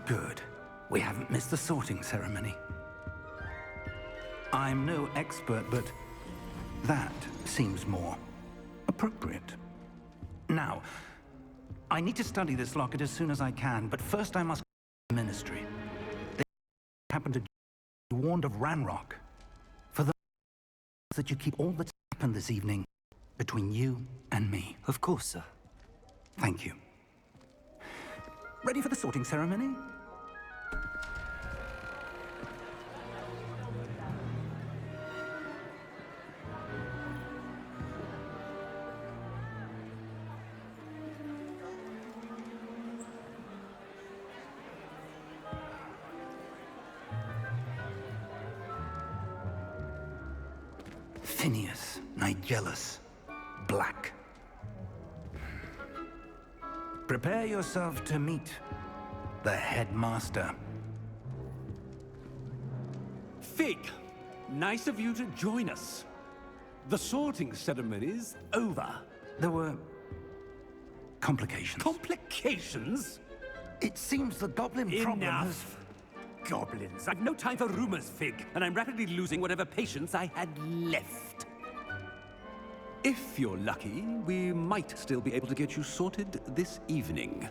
Good. We haven't missed the sorting ceremony. I'm no expert, but that seems more appropriate. Now, I need to study this locket as soon as I can, but first I must the ministry. They happen to be warned of Ranrock. For the that you keep all that's happened this evening between you and me. Of course, sir. Thank you. Ready for the sorting ceremony? Phineas, Nigellus, Black. Prepare yourself to meet the headmaster. Fig, nice of you to join us. The sorting ceremony's over. There were complications. Complications? It seems the goblin problem has... Enough! Goblins. I've no time for rumors, Fig, and I'm rapidly losing whatever patience I had left. If you're lucky, we might still be able to get you sorted this evening.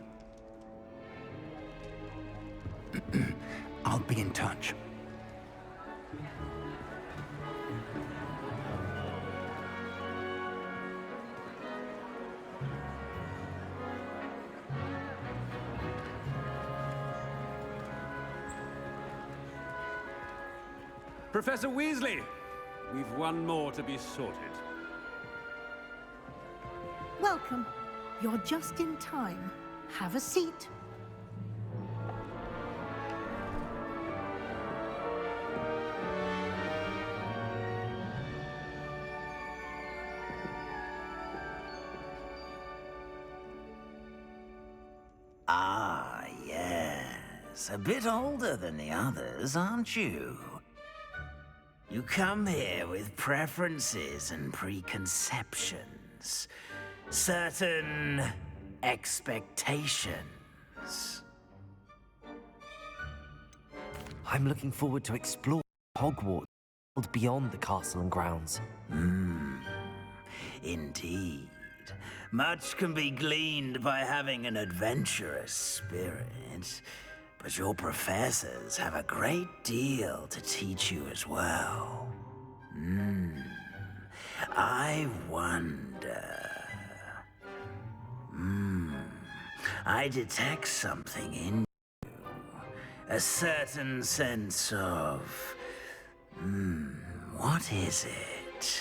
I'll be in touch. Professor Weasley, we've one more to be sorted. Welcome. You're just in time. Have a seat. Ah, yes. A bit older than the others, aren't you? You come here with preferences and preconceptions. Certain expectations. I'm looking forward to explore Hogwarts beyond the castle and grounds. Indeed. Much can be gleaned by having an adventurous spirit, but your professors have a great deal to teach you as well. I wonder... I detect something in you. A certain sense of... what is it?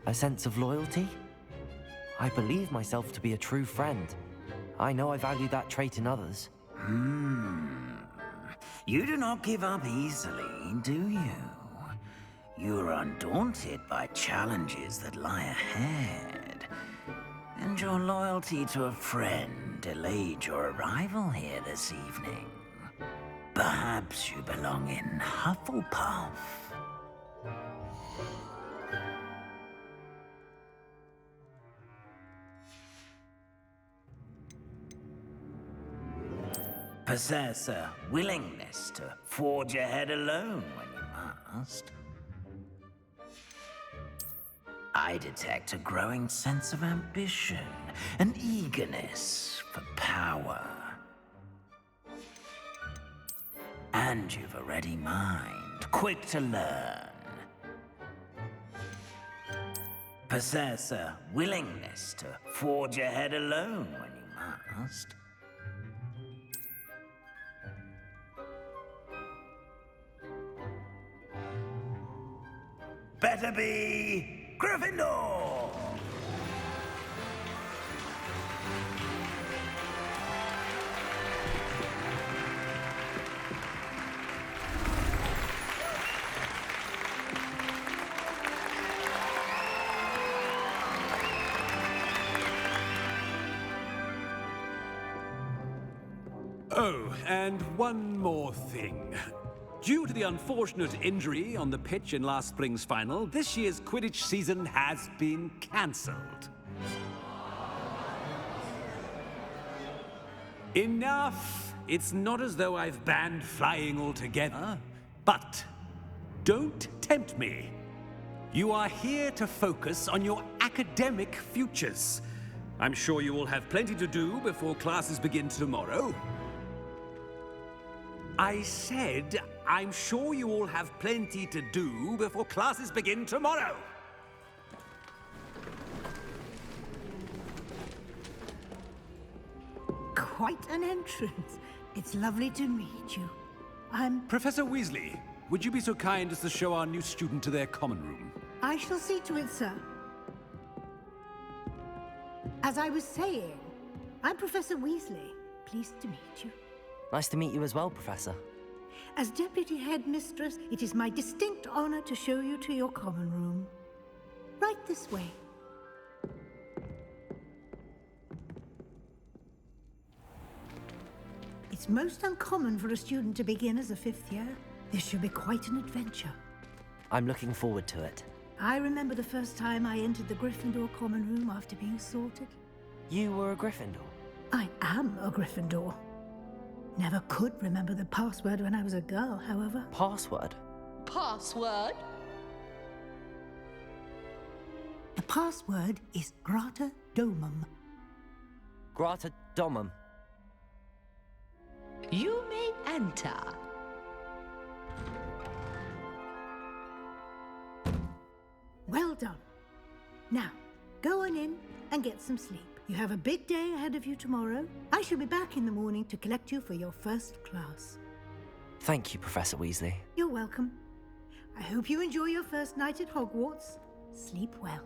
A sense of loyalty? I believe myself to be a true friend. I know I value that trait in others. You do not give up easily, do you? You are undaunted by challenges that lie ahead. And your loyalty to a friend delayed your arrival here this evening. Perhaps you belong in Hufflepuff. Possess a willingness to forge ahead alone when you must. I detect a growing sense of ambition, an eagerness for power. And you've a ready mind, quick to learn. Possess a willingness to forge ahead alone when you must. Better be Gryffindor! Oh, and one more thing. Due to the unfortunate injury on the pitch in last spring's final, this year's Quidditch season has been cancelled. Enough! It's not as though I've banned flying altogether, but don't tempt me. You are here to focus on your academic futures. I'm sure you will have plenty to do before classes begin tomorrow. I said, I'm sure you all have plenty to do before classes begin tomorrow. Quite an entrance. It's lovely to meet you. Professor Weasley, would you be so kind as to show our new student to their common room? I shall see to it, sir. As I was saying, I'm Professor Weasley. Pleased to meet you. Nice to meet you as well, Professor. As Deputy Headmistress, it is my distinct honor to show you to your common room. Right this way. It's most uncommon for a student to begin as a fifth year. This should be quite an adventure. I'm looking forward to it. I remember the first time I entered the Gryffindor common room after being sorted. You were a Gryffindor? I am a Gryffindor. Never could remember the password when I was a girl, however. Password? Password? The password is Grata Domum. Grata Domum. You may enter. Well done. Now, go on in and get some sleep. You have a big day ahead of you tomorrow. I shall be back in the morning to collect you for your first class. Thank you, Professor Weasley. You're welcome. I hope you enjoy your first night at Hogwarts. Sleep well.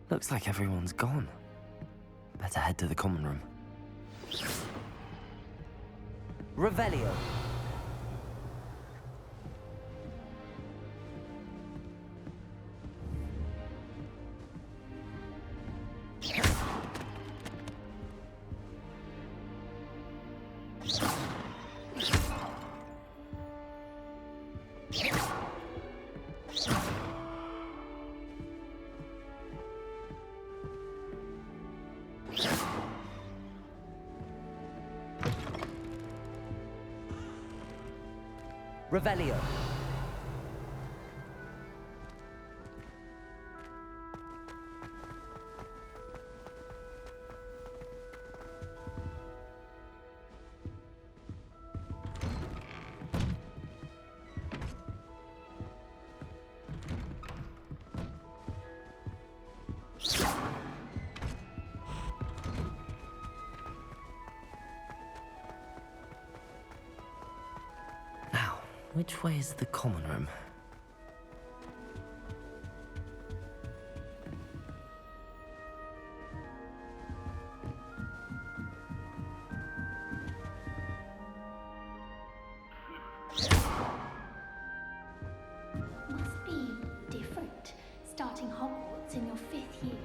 Looks like everyone's gone. Better head to the common room. Revelio. Revelio. Now, which way is the common room? Must be different, starting Hogwarts in your 5th year.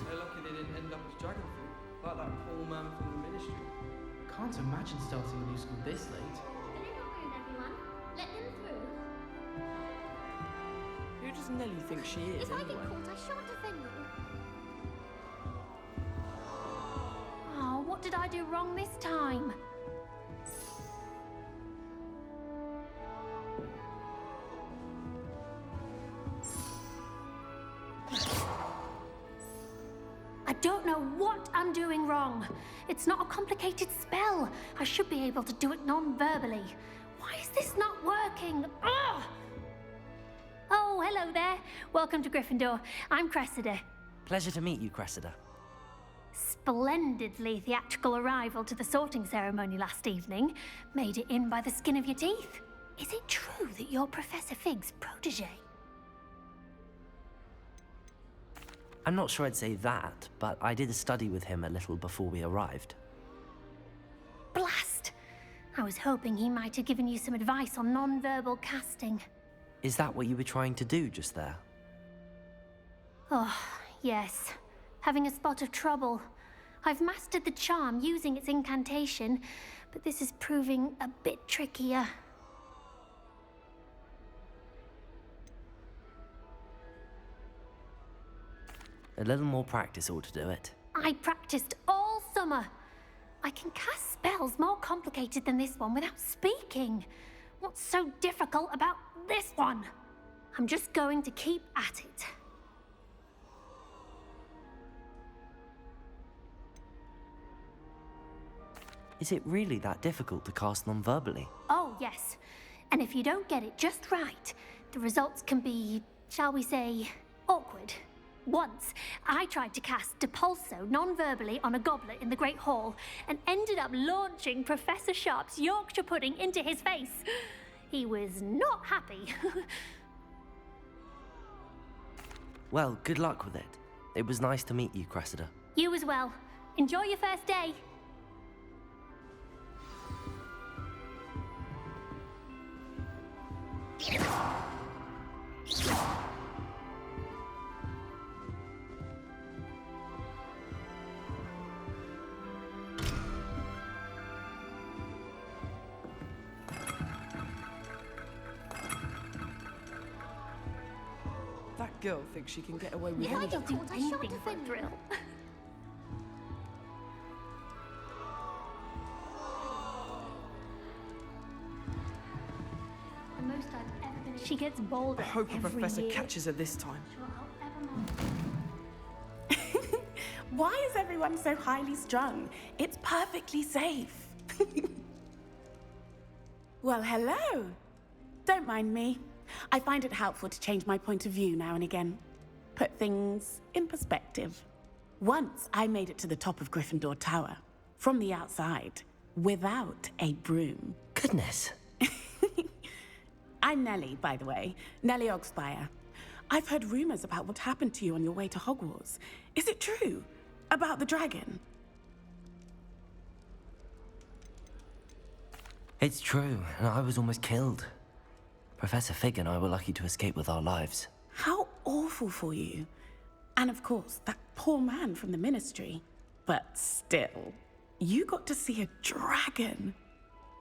They're lucky they didn't end up as dragon fruit, like that poor man from the ministry. Can't imagine starting a new school this late. In the room, everyone. Let them through. Who does Nelly think she is, If I anyway? get caught, I shan't defend them. Oh, what did I do wrong this time? I don't know what I'm doing wrong. It's not a complicated spell. I should be able to do it non-verbally. Why is this not working? Ugh! Oh, hello there. Welcome to Gryffindor. I'm Cressida. Pleasure to meet you, Cressida. Splendidly theatrical arrival to the sorting ceremony last evening. Made it in by the skin of your teeth. Is it true that you're Professor Fig's protege? I'm not sure I'd say that, but I did study with him a little before we arrived. Blast! I was hoping he might have given you some advice on non-verbal casting. Is that what you were trying to do just there? Oh, yes. Having a spot of trouble. I've mastered the charm using its incantation, but this is proving a bit trickier. A little more practice ought to do it. I practiced all summer. I can cast spells more complicated than this one without speaking. What's so difficult about this one? I'm just going to keep at it. Is it really that difficult to cast non-verbally? Oh, yes. And if you don't get it just right, the results can be, shall we say, awkward. Once, I tried to cast Depulso non-verbally on a goblet in the Great Hall and ended up launching Professor Sharp's Yorkshire pudding into his face. He was not happy. Well, good luck with it. It was nice to meet you, Cressida. You as well. Enjoy your first day. That girl thinks she can get away with Now anything. you'll do anything for a thrill. The most I've ever been. She gets bolder I hope the every professor year. catches her this time. Sure, I'll ever Why is everyone so highly strung? It's perfectly safe. Well, hello. Don't mind me. I find it helpful to change my point of view now and again. Put things in perspective. Once I made it to the top of Gryffindor Tower, from the outside, without a broom. Goodness. I'm Nellie, by the way. Nellie Ogspire. I've heard rumors about what happened to you on your way to Hogwarts. Is it true? About the dragon? It's true, and I was almost killed. Professor Fig and I were lucky to escape with our lives. How awful for you. And of course, that poor man from the Ministry. But still, you got to see a dragon.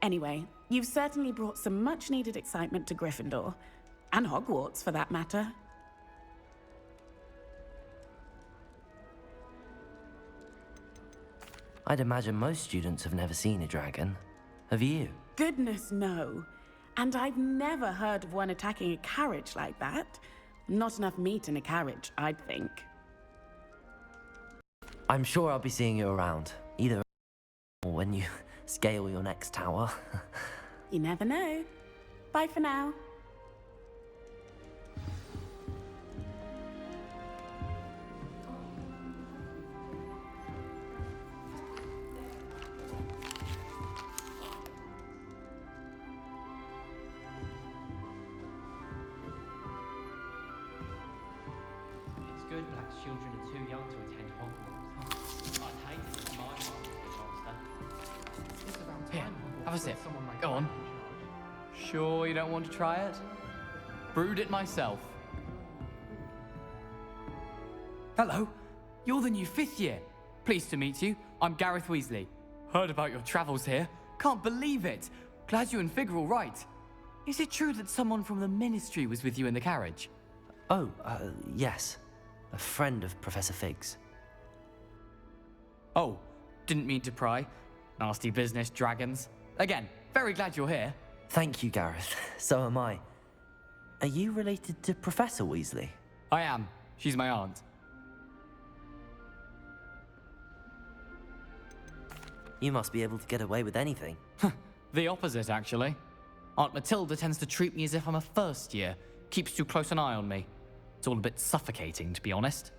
Anyway, you've certainly brought some much-needed excitement to Gryffindor. And Hogwarts, for that matter. I'd imagine most students have never seen a dragon. Have you? Goodness, no. And I've never heard of one attacking a carriage like that. Not enough meat in a carriage, I'd think. I'm sure I'll be seeing you around, either or when you scale your next tower. You never know. Bye for now. It's good black children are too young to attend Hogwarts. I'd hate it if my mum was the monster. It's about Here, time Hogwarts have a put sip. someone like Go that on. in charge. Sure you don't want to try it? Brewed it myself. Hello, you're the new 5th year. Pleased to meet you. I'm Gareth Weasley. Heard about your travels here. Can't believe it. Glad you and Fig are all right. Is it true that someone from the Ministry was with you in the carriage? Oh, yes. A friend of Professor Fig's. Oh, didn't mean to pry. Nasty business, dragons. Again, very glad you're here. Thank you, Gareth. So am I. Are you related to Professor Weasley? I am. She's my aunt. You must be able to get away with anything. The opposite, actually. Aunt Matilda tends to treat me as if I'm a first year. Keeps too close an eye on me. It's all a bit suffocating, to be honest.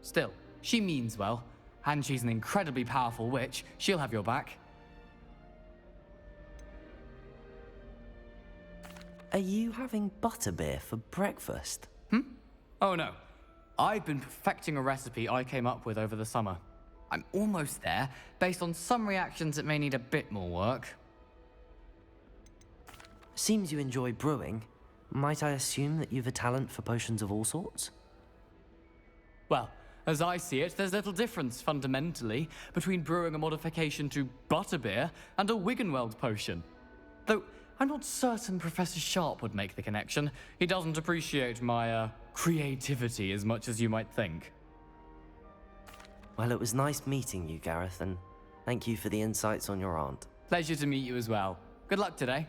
Still, she means well, and she's an incredibly powerful witch. She'll have your back. Are you having butterbeer for breakfast? Oh no. I've been perfecting a recipe I came up with over the summer. I'm almost there, based on some reactions that may need a bit more work. Seems you enjoy brewing. Might I assume that you've a talent for potions of all sorts? Well, as I see it, there's little difference, fundamentally, between brewing a modification to butterbeer and a Wiggenweld potion. Though, I'm not certain Professor Sharp would make the connection. He doesn't appreciate my, creativity as much as you might think. Well, it was nice meeting you, Gareth, and thank you for the insights on your aunt. Pleasure to meet you as well. Good luck today.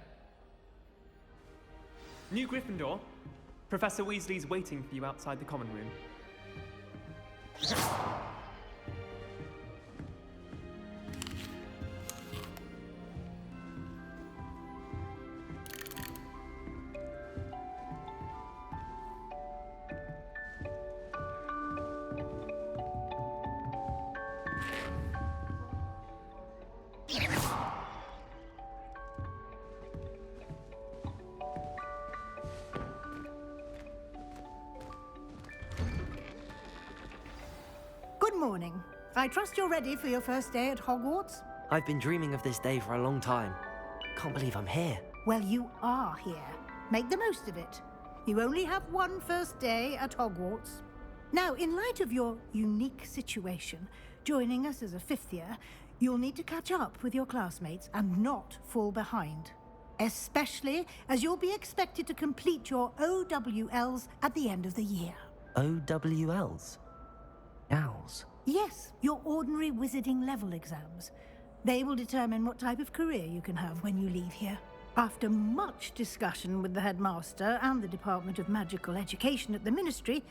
New Gryffindor. Professor Weasley's waiting for you outside the common room. Good morning. I trust you're ready for your first day at Hogwarts? I've been dreaming of this day for a long time. Can't believe I'm here. Well, you are here. Make the most of it. You only have one first day at Hogwarts. Now, in light of your unique situation, joining us as a fifth year, you'll need to catch up with your classmates and not fall behind. Especially as you'll be expected to complete your OWLs at the end of the year. OWLs? Owls? Yes, your ordinary wizarding level exams. They will determine what type of career you can have when you leave here. After much discussion with the headmaster and the Department of Magical Education at the Ministry,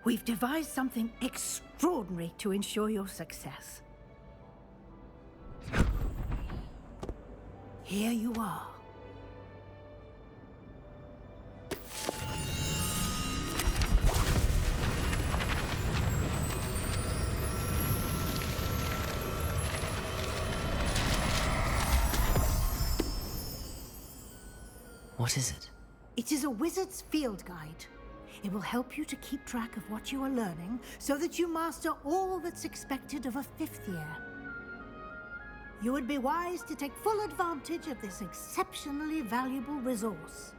we've devised something extraordinary to ensure your success. Here you are. What is it? It is a wizard's field guide. It will help you to keep track of what you are learning so that you master all that's expected of a fifth year. You would be wise to take full advantage of this exceptionally valuable resource.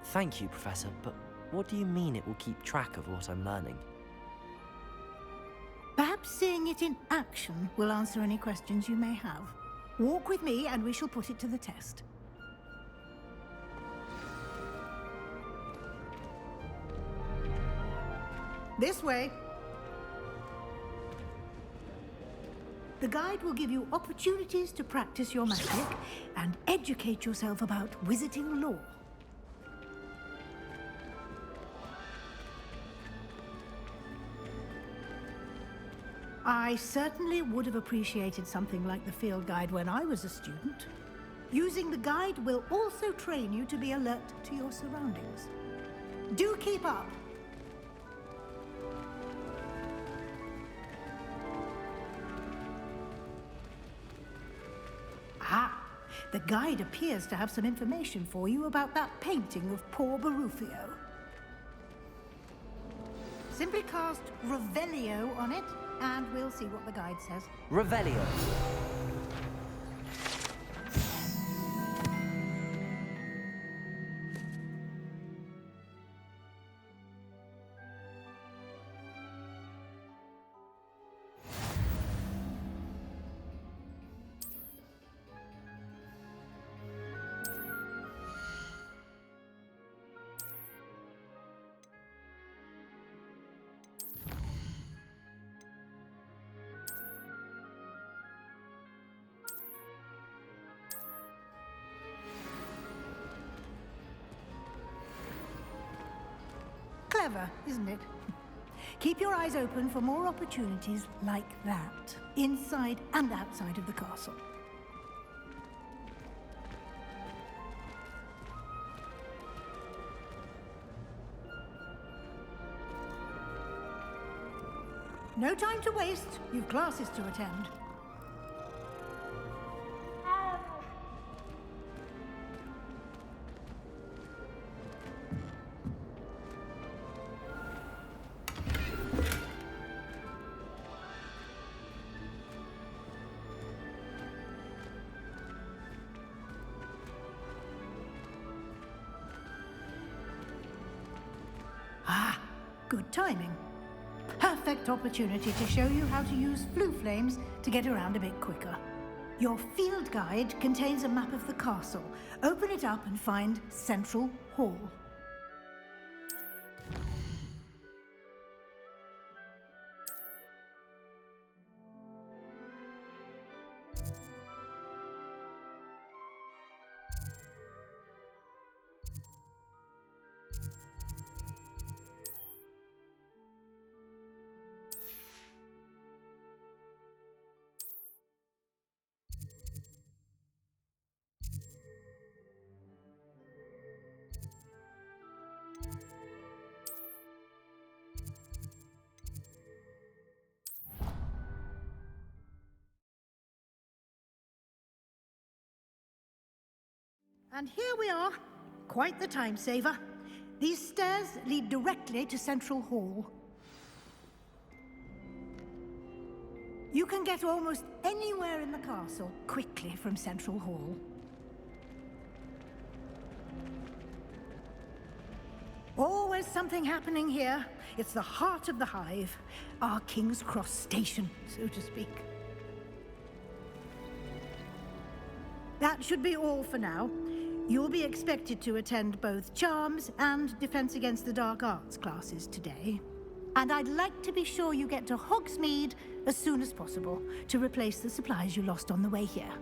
Thank you, Professor, but what do you mean it will keep track of what I'm learning? Perhaps seeing it in action will answer any questions you may have. Walk with me and we shall put it to the test. This way. The guide will give you opportunities to practice your magic and educate yourself about wizarding lore. I certainly would have appreciated something like the field guide when I was a student. Using the guide will also train you to be alert to your surroundings. Do keep up! Ah, the guide appears to have some information for you about that painting of poor Barufio. Simply cast Revelio on it, and we'll see what the guide says. Revelio. Clever, isn't it? Keep your eyes open for more opportunities like that, inside and outside of the castle. No time to waste. You've classes to attend. Ah, good timing. Perfect opportunity to show you how to use flue flames to get around a bit quicker. Your field guide contains a map of the castle. Open it up and find Central Hall. And here we are. Quite the time saver. These stairs lead directly to Central Hall. You can get almost anywhere in the castle quickly from Central Hall. Always something happening here. It's the heart of the hive. Our King's Cross station, so to speak. That should be all for now. You'll be expected to attend both Charms and Defense Against the Dark Arts classes today. And I'd like to be sure you get to Hogsmeade as soon as possible to replace the supplies you lost on the way here.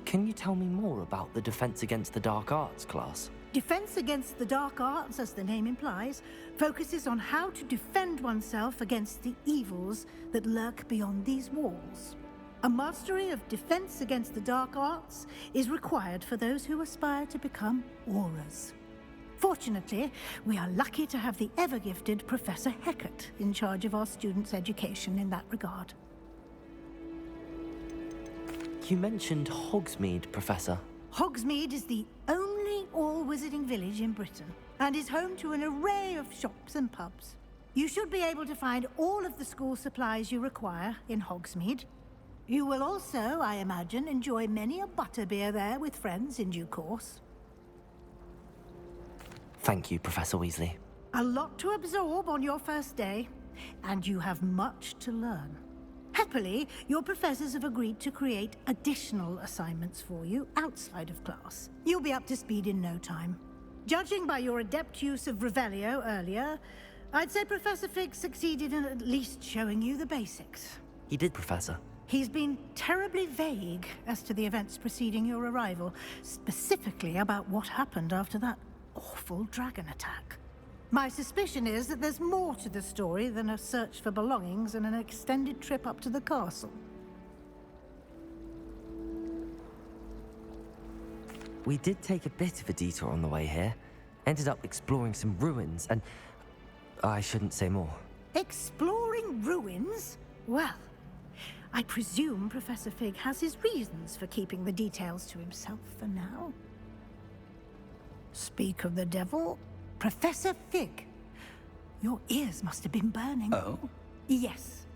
Can you tell me more about the Defense Against the Dark Arts class? Defense Against the Dark Arts, as the name implies, focuses on how to defend oneself against the evils that lurk beyond these walls. A mastery of Defense Against the Dark Arts is required for those who aspire to become Aurors. Fortunately, we are lucky to have the ever-gifted Professor Hecat in charge of our students' education in that regard. You mentioned Hogsmeade, Professor. Hogsmeade is the only all-wizarding village in Britain and is home to an array of shops and pubs. You should be able to find all of the school supplies you require in Hogsmeade. You will also, I imagine, enjoy many a butterbeer there with friends in due course. Thank you, Professor Weasley. A lot to absorb on your first day, and you have much to learn. Happily, your professors have agreed to create additional assignments for you outside of class. You'll be up to speed in no time. Judging by your adept use of Revelio earlier, I'd say Professor Fig succeeded in at least showing you the basics. He did, Professor. He's been terribly vague as to the events preceding your arrival, specifically about what happened after that awful dragon attack. My suspicion is that there's more to the story than a search for belongings and an extended trip up to the castle. We did take a bit of a detour on the way here. Ended up exploring some ruins and... I shouldn't say more. Exploring ruins? Well, I presume Professor Fig has his reasons for keeping the details to himself for now. Speak of the devil, Professor Fig. Your ears must have been burning. Oh? Yes.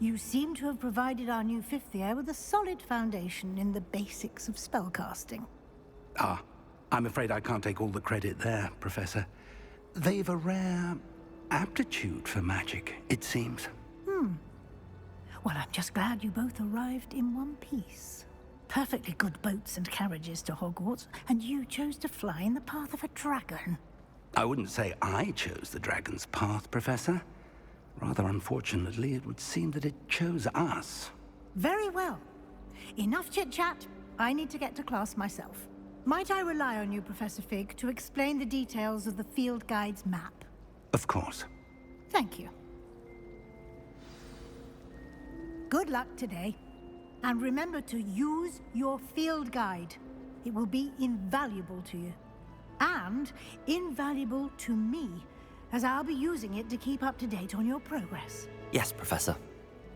You seem to have provided our new fifth year with a solid foundation in the basics of spellcasting. Ah, I'm afraid I can't take all the credit there, Professor. They've a rare aptitude for magic, it seems. Well, I'm just glad you both arrived in one piece. Perfectly good boats and carriages to Hogwarts, and you chose to fly in the path of a dragon. I wouldn't say I chose the dragon's path, Professor. Rather unfortunately, it would seem that it chose us. Very well. Enough chit-chat. I need to get to class myself. Might I rely on you, Professor Fig, to explain the details of the field guide's map? Of course. Thank you. Good luck today. And remember to use your field guide. It will be invaluable to you. and invaluable to me, as I'll be using it to keep up to date on your progress. Yes, Professor.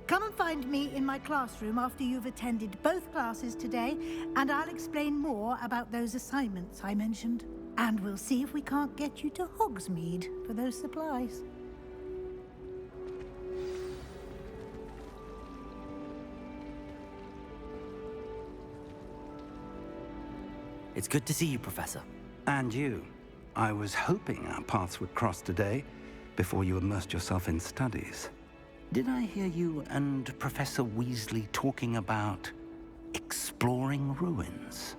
Come and find me in my classroom after you've attended both classes today, and I'll explain more about those assignments I mentioned. And we'll see if we can't get you to Hogsmeade for those supplies. It's good to see you, Professor. And you. I was hoping our paths would cross today, before you immersed yourself in studies. Did I hear you and Professor Weasley talking about exploring ruins?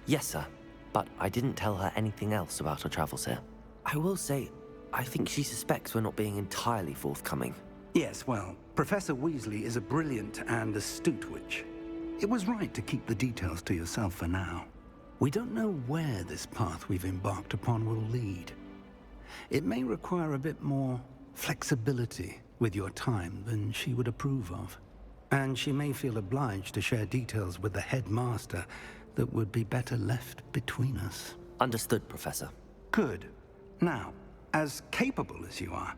Yes, sir. But I didn't tell her anything else about our travels here. I will say, I think she suspects we're not being entirely forthcoming. Yes, well, Professor Weasley is a brilliant and astute witch. It was right to keep the details to yourself for now. We don't know where this path we've embarked upon will lead. It may require a bit more flexibility with your time than she would approve of. And she may feel obliged to share details with the headmaster that would be better left between us. Understood, Professor. Good. Now, as capable as you are,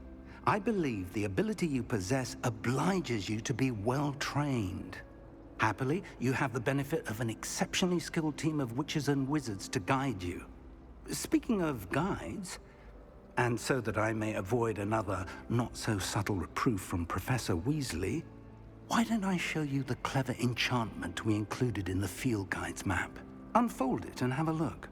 I believe the ability you possess obliges you to be well-trained. Happily, you have the benefit of an exceptionally skilled team of witches and wizards to guide you. Speaking of guides, and so that I may avoid another not-so-subtle reproof from Professor Weasley, why don't I show you the clever enchantment we included in the field guide's map? Unfold it and have a look.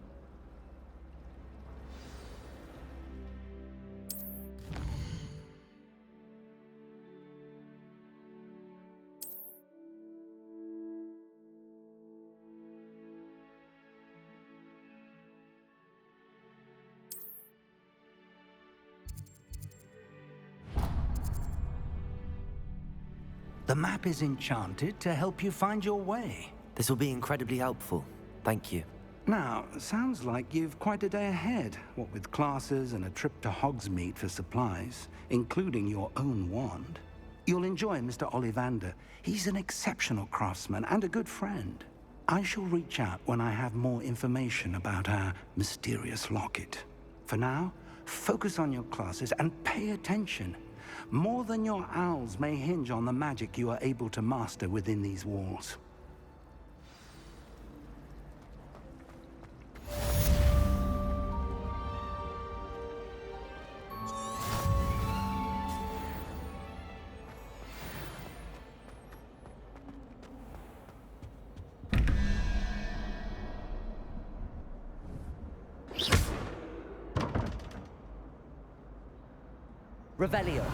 The map is enchanted to help you find your way. This will be incredibly helpful. Thank you. Now, sounds like you've quite a day ahead, what with classes and a trip to Hogsmeade for supplies, including your own wand. You'll enjoy Mr. Ollivander. He's an exceptional craftsman and a good friend. I shall reach out when I have more information about our mysterious locket. For now, focus on your classes and pay attention. More than your owls may hinge on the magic you are able to master within these walls. Revelio.